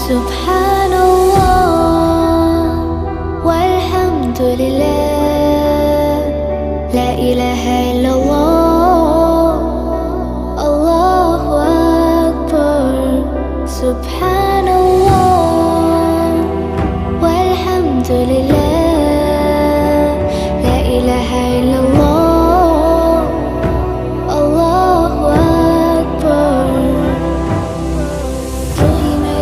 سبحان الله والحمد لله، لا إله إلا الله، الله أكبر. سبحان الله